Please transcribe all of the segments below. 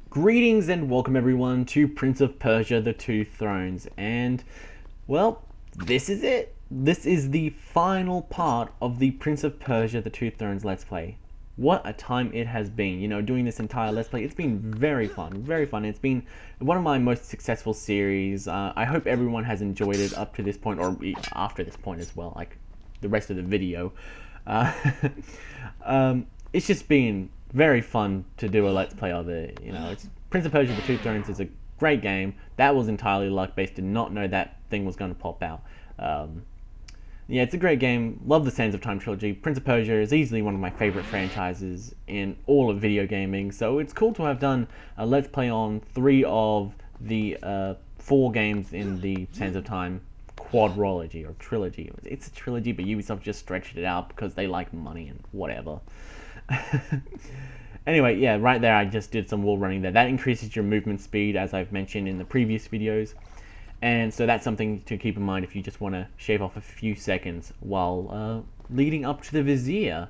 Greetings and welcome everyone to Prince of Persia: The Two Thrones, and well, this is it. This is the final part of the Prince of Persia: The Two Thrones Let's Play. What a time it has been, doing this entire Let's Play. It's been very fun, very fun. It's been one of my most successful series. I hope everyone has enjoyed it up to this point, or after this point as well, like the rest of the video. It's just been very fun to do a Let's Play of it. It's Prince of Persia: The Two Thrones is a great game. That was entirely luck-based. Did not know that thing was going to pop out. Yeah, it's a great game. Love the Sands of Time trilogy. Prince of Persia is easily one of my favorite franchises in all of video gaming, so it's cool to have done a Let's Play on 3 of the 4 games in the Sands of Time quadrology or trilogy. It's a trilogy, but Ubisoft just stretched it out because they like money and whatever. Anyway, yeah, right there I just did some wall running there. That increases your movement speed, as I've mentioned in the previous videos. And so that's something to keep in mind if you just want to shave off a few seconds while leading up to the Vizier.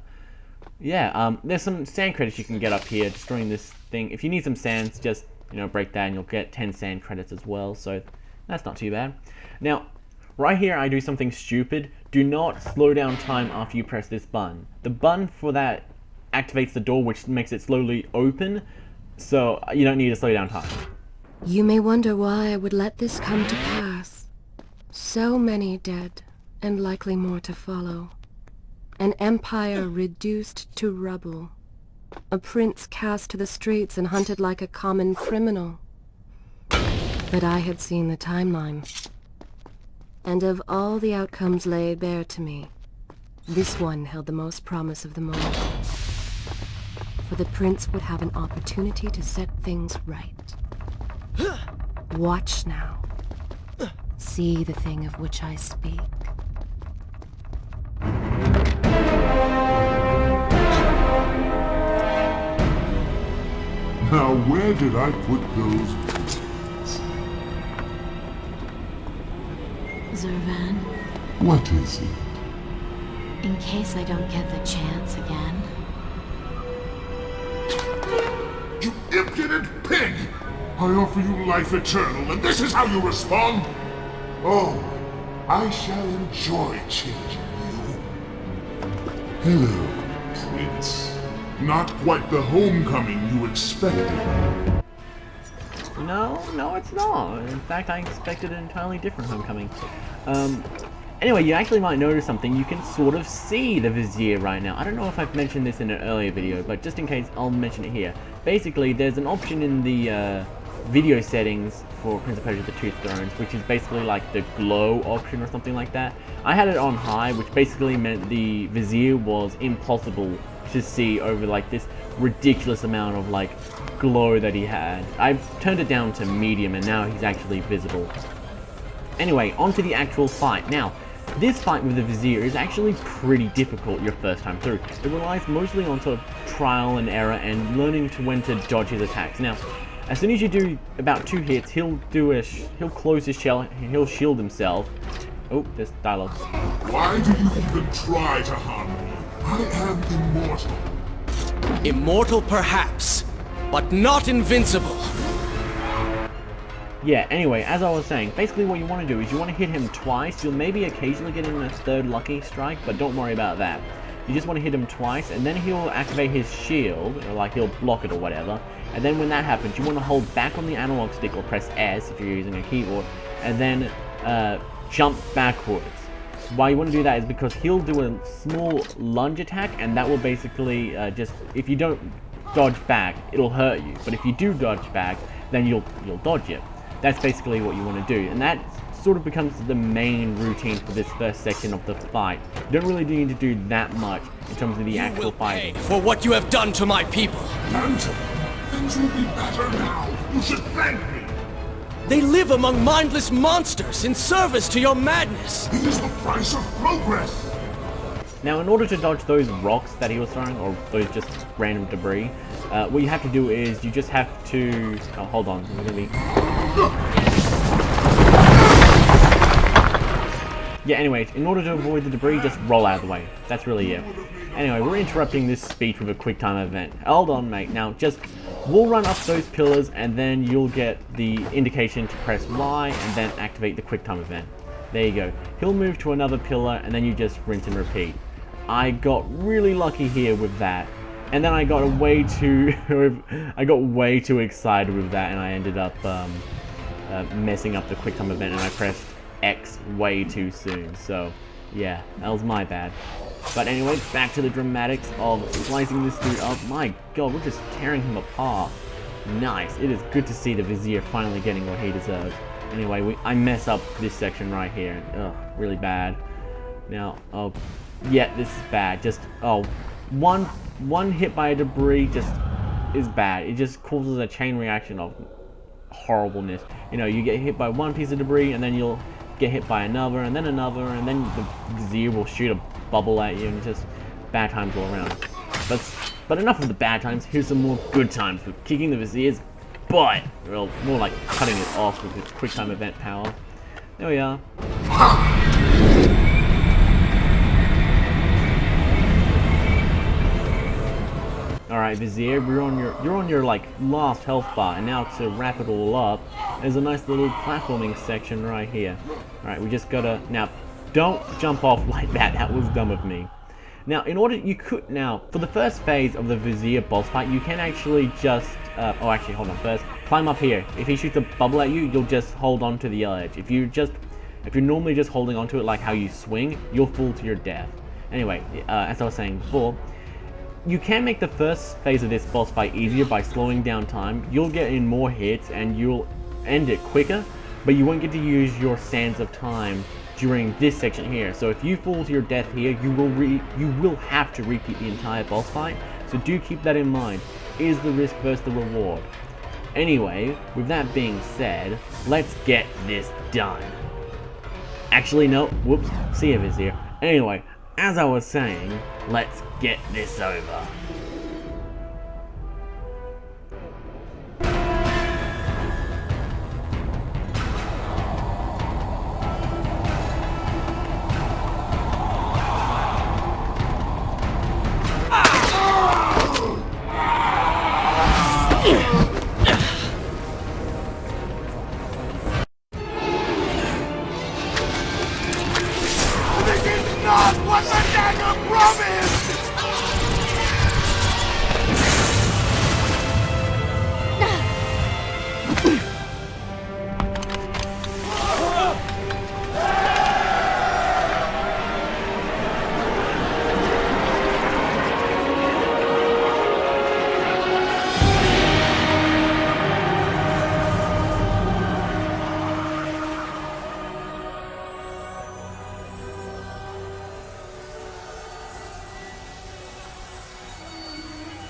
Yeah, there's some sand credits you can get up here, destroying this thing. If you need some sands, just, break that and you'll get 10 sand credits as well, so that's not too bad. Now, right here I do something stupid. Do not slow down time after you press this button. The button for that activates the door, which makes it slowly open, so you don't need to slow down time. You may wonder why I would let this come to pass. So many dead, and likely more to follow. An empire reduced to rubble. A prince cast to the streets and hunted like a common criminal. But I had seen the timeline. And of all the outcomes laid bare to me, this one held the most promise of them all. For the prince would have an opportunity to set things right. Watch now. See the thing of which I speak. Now where did I put those beans? Zervan, What is it? in case I don't get the chance again. You impudent pig! I offer you life eternal, and this is how you respond? Oh, I shall enjoy changing you. Hello, Prince. Not quite the homecoming you expected. No, it's not. In fact, I expected an entirely different homecoming. Anyway, you actually might notice something. You can sort of see the Vizier right now. I don't know if I've mentioned this in an earlier video, but just in case, I'll mention it here. Basically, there's an option in the video settings for Prince of Persia: The Two Thrones, which is basically like the glow option or something like that. I had it on high, which basically meant the Vizier was impossible to see over like this ridiculous amount of like glow that he had. I've turned it down to medium, and now he's actually visible. Anyway, on to the actual fight. Now, this fight with the Vizier is actually pretty difficult your first time through. It relies mostly on sort of trial and error and learning when to dodge his attacks. Now, as soon as you do about 2 hits, he'll close his shell, he'll shield himself. Oh, there's dialogue. Why do you even try to harm me? I am immortal. Immortal perhaps, but not invincible. Yeah, anyway, as I was saying, basically what you want to do is you want to hit him twice. You'll maybe occasionally get in a 3rd lucky strike, but don't worry about that. You just want to hit him twice, and then he'll activate his shield, or like he'll block it or whatever. And then when that happens, you want to hold back on the analog stick or press S if you're using a keyboard, and then jump backwards. Why you want to do that is because he'll do a small lunge attack, and that will basically just, if you don't dodge back, it'll hurt you. But if you do dodge back, then you'll dodge it. That's basically what you want to do, and that sort of becomes the main routine for this first section of the fight. You don't really need to do that much in terms of the actual fighting. For what you have done to my people. Phantom, things will be better now. You should thank me. They live among mindless monsters in service to your madness. It is the price of progress. Now, in order to dodge those rocks that he was throwing, or those just random debris, what you have to do is you just have to... Oh, hold on. I'm gonna be... Yeah, anyways, in order to avoid the debris, just roll out of the way. That's really it. Anyway, we're interrupting this speech with a quick time event. Hold on, mate. Now, just we'll run up those pillars, and then you'll get the indication to press Y and then activate the quick time event. There you go. He'll move to another pillar, and then you just rinse and repeat. I got really lucky here with that, and then I got way too excited with that, and I ended up messing up the quick time event, and I pressed X way too soon. So yeah, that was my bad. But anyway, back to the dramatics of slicing this dude up. My god, we're just tearing him apart. Nice. It is good to see the Vizier finally getting what he deserves. Anyway, I mess up this section right here. Ugh, really bad. Now, oh, yeah, this is bad. Just, oh, one hit by a debris just is bad. It just causes a chain reaction of horribleness. You know, you get hit by one piece of debris, and then you'll get hit by another, and then the Vizier will shoot a bubble at you, and just bad times all around. But enough of the bad times. Here's some more good times with kicking the Vizier's butt. Well, more like cutting it off with its quick time event power. There we are. Alright, Vizier, you're on your like last health bar, and now to wrap it all up, there's a nice little platforming section right here. Alright, we just gotta now don't jump off like that. That was dumb of me. Now, for the first phase of the Vizier boss fight, you can actually just oh, actually, hold on. First, climb up here. If he shoots a bubble at you, you'll just hold on to the edge. If you're normally just holding onto it like how you swing, you'll fall to your death. Anyway, as I was saying before, you can make the first phase of this boss fight easier by slowing down time. You'll get in more hits and you'll end it quicker, but you won't get to use your sands of time during this section here. So if you fall to your death here, you will have to repeat the entire boss fight. So do keep that in mind. Is the risk versus the reward? Anyway, with that being said, let's get this done. Actually, no. Whoops. See ya, Vizier. Anyway, as I was saying, let's get this over. What the dagger promised!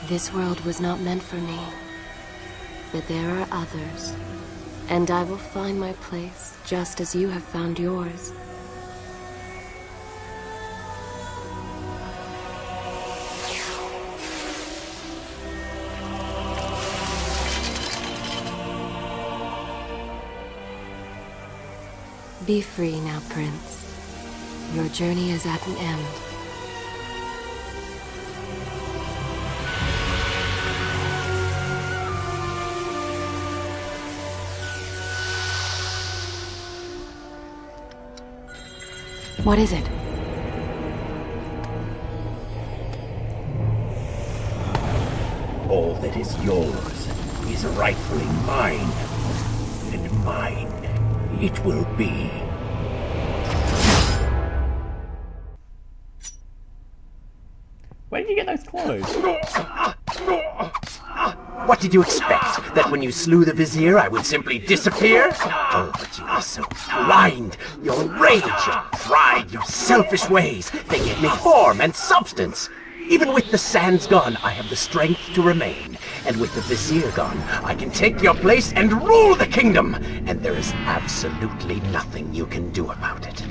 This world was not meant for me, but there are others, and I will find my place just as you have found yours. Be free now, Prince. Your journey is at an end. What is it? All that is yours is rightfully mine, and mine it will be. Where did you get those clothes? What did you expect? That when you slew the Vizier, I would simply disappear? Oh, but you are so blind! Your rage, your pride, your selfish ways, they gave me form and substance. Even with the sands gone, I have the strength to remain. And with the Vizier gone, I can take your place and rule the kingdom! And there is absolutely nothing you can do about it.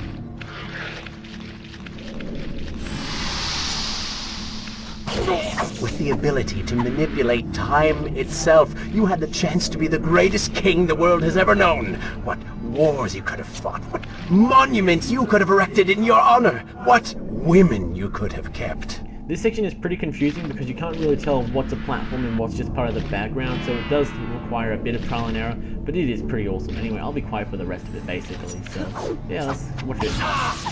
With the ability to manipulate time itself, you had the chance to be the greatest king the world has ever known. What wars you could have fought, what monuments you could have erected in your honor, what women you could have kept. This section is pretty confusing because you can't really tell what's a platform and what's just part of the background, so it does require a bit of trial and error, but it is pretty awesome. Anyway, I'll be quiet for the rest of it basically, so yeah, let's watch it.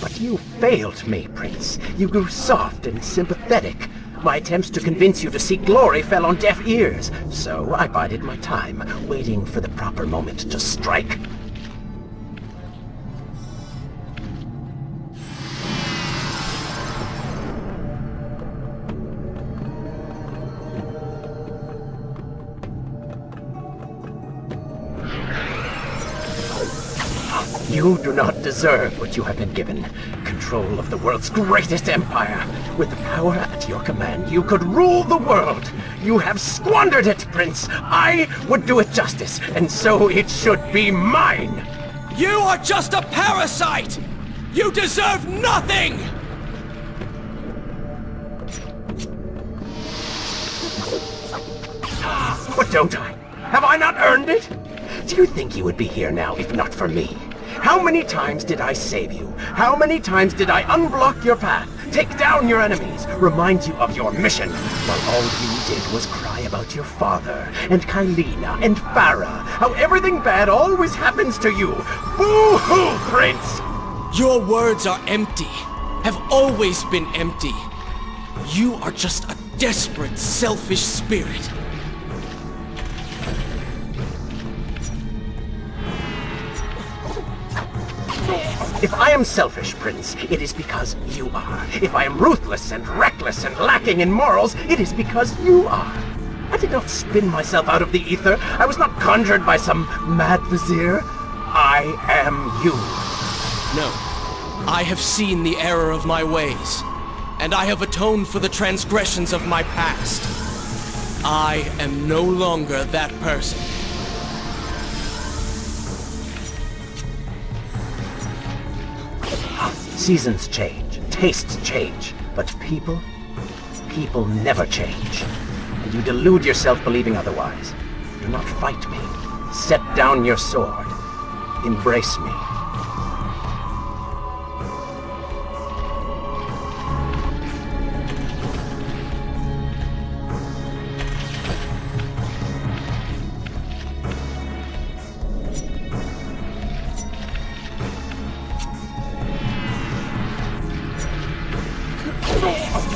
But you failed me, Prince. You grew soft and sympathetic. My attempts to convince you to seek glory fell on deaf ears, so I bided my time, waiting for the proper moment to strike. You do not deserve what you have been given. Control of the world's greatest empire. With the power at your command, you could rule the world. You have squandered it, Prince. I would do it justice, and so it should be mine. You are just a parasite! You deserve nothing! But don't I? Have I not earned it? Do you think you would be here now if not for me? How many times did I save you? How many times did I unblock your path, take down your enemies, remind you of your mission, while all you did was cry about your father, and Kylina, and Farah, how everything bad always happens to you? Boo-hoo, Prince! Your words are empty, have always been empty. You are just a desperate, selfish spirit. If I am selfish, Prince, it is because you are. If I am ruthless and reckless and lacking in morals, it is because you are. I did not spin myself out of the ether. I was not conjured by some mad vizier. I am you. No. I have seen the error of my ways, and I have atoned for the transgressions of my past. I am no longer that person. Seasons change, tastes change, but people never change. And you delude yourself believing otherwise. Do not fight me. Set down your sword. Embrace me.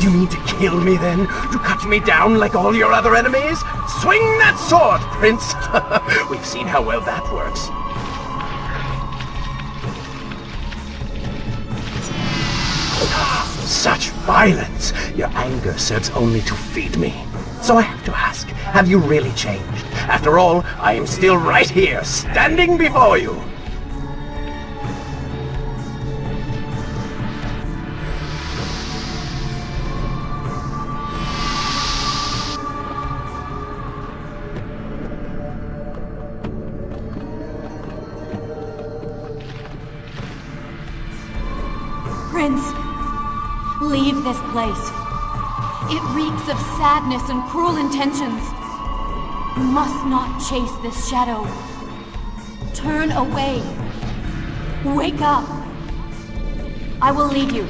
You mean to kill me then? To cut me down like all your other enemies? Swing that sword, Prince! We've seen how well that works. Such violence! Your anger serves only to feed me. So I have to ask, have you really changed? After all, I am still right here, standing before you. Prince, leave this place. It reeks of sadness and cruel intentions. You must not chase this shadow. Turn away. Wake up. I will lead you.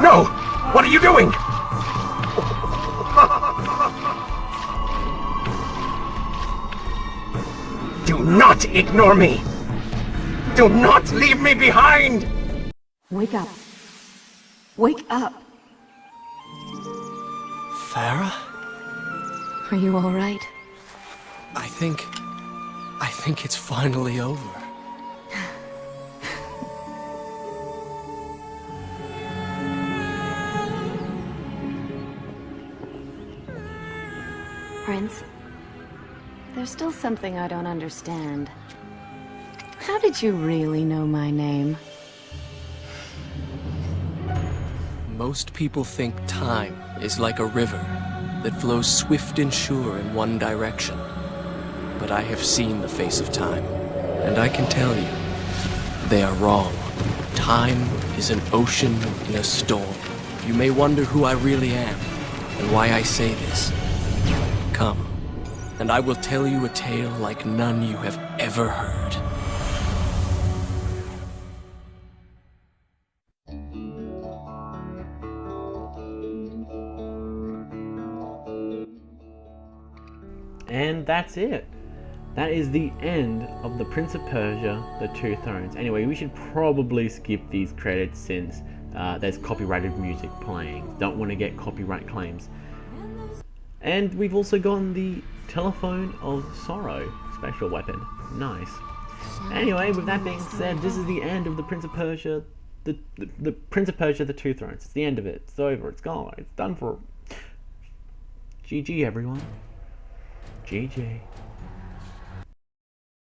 No! What are you doing? Do not ignore me! Do not leave me behind! Wake up. Wake up. Farah? Are you all right? I think it's finally over. Prince, there's still something I don't understand. How did you really know my name? Most people think time is like a river that flows swift and sure in one direction. But I have seen the face of time, and I can tell you, they are wrong. Time is an ocean in a storm. You may wonder who I really am, and why I say this. Come, and I will tell you a tale like none you have ever heard. And that's it. That is the end of The Prince of Persia, The Two Thrones. Anyway, we should probably skip these credits since there's copyrighted music playing. Don't want to get copyright claims. And we've also gotten the Telephone of Sorrow special weapon. Nice. Anyway, with that being said, this is the end of The Prince of Persia, the Prince of Persia, The Two Thrones. It's the end of it. It's over. It's gone. It's done for. GG, everyone. GG.